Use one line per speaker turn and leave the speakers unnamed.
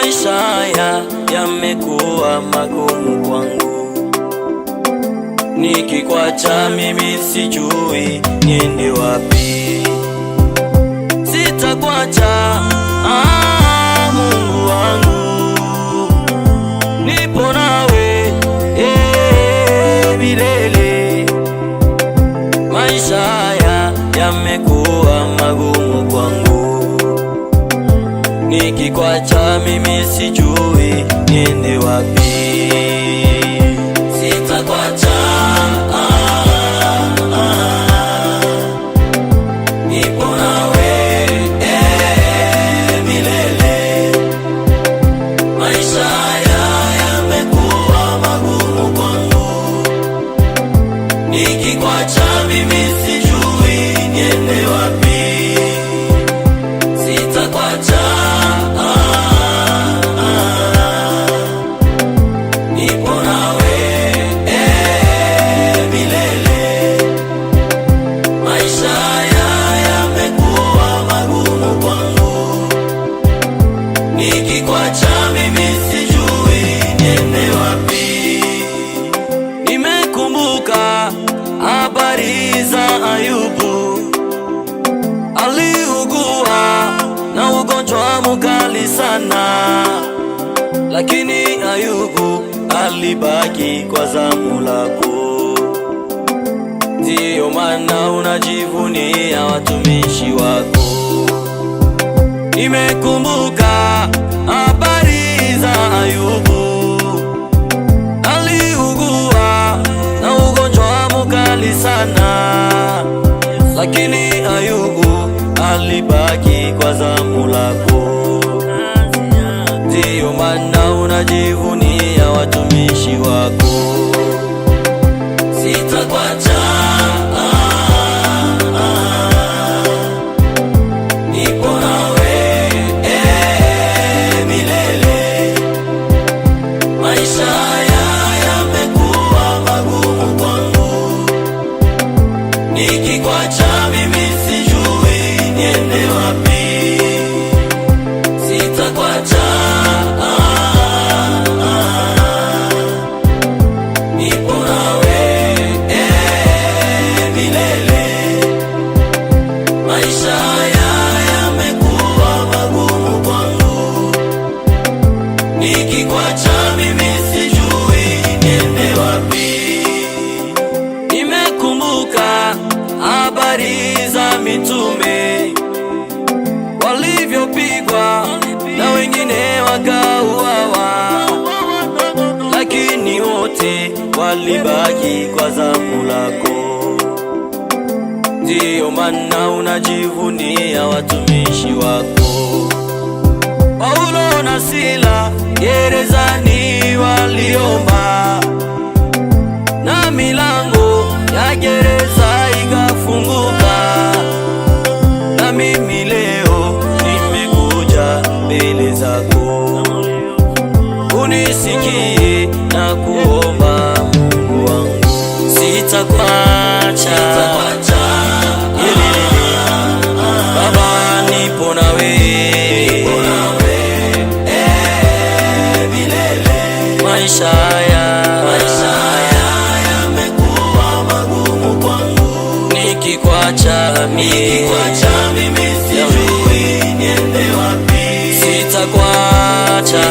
Maisha haya yamekuwa magumu kwangu, nikikuacha mimi sijui niende wapi. Sitakuacha Mungu wangu, nipo nawe milele. Maisha haya yamekuwa magumu kwangu, nikikuacha mimi sijui niende wapi. Sitakuacha, nipo nawe milele. Maisha haya yamekuwa magumu kwangu, nikikuacha mimi sijui niende wapi. Sitakuacha, nipo nawe milele. Maisha haya yamekuwa magumu kwangu, nikikuacha mimi sijui niende wapi. Nimekumbuka habari za Ayubu, aliugua na ugonjwa mkali sana, lakini Ayubu alibaki kwa zamu lako. Ndiyo maana unajivunia watumishi wako. Nimekumbuka habari za Ayubu, aliugua na ugonjwa mkali sana, lakini Ayubu alibaki kwa zamu lako. Ndiyo maana unajivunia watumishi wako. Sitakuacha, nipo nawe milele. Maisha haya yamekuwa magumu kwangu, nikikuacha mimi sijui niende wapi. Sitakuacha, nipo nawe milele. Maisha haya yamekuwa magumu kwangu, nikikuacha mimi sijui niende wapi. Nimekumbuka habari za mitume, walivyopigwa na wengine wakauawa, lakini wote walibaki kwa zamu lako. Ndiyo maana unajivunia watumishi wako. Paulo na Sila gerezani waliomba, na milango ya gereza ikafunguka. Na mimi leo nimekuja mbele zako, unisikie na kuomba Mungu wangu. Sitakuacha Baba, nipo nawe milele. Maisha haya yamekuwa magumu kwangu, nikikuacha mimi sijui niende wapi. Sitakuacha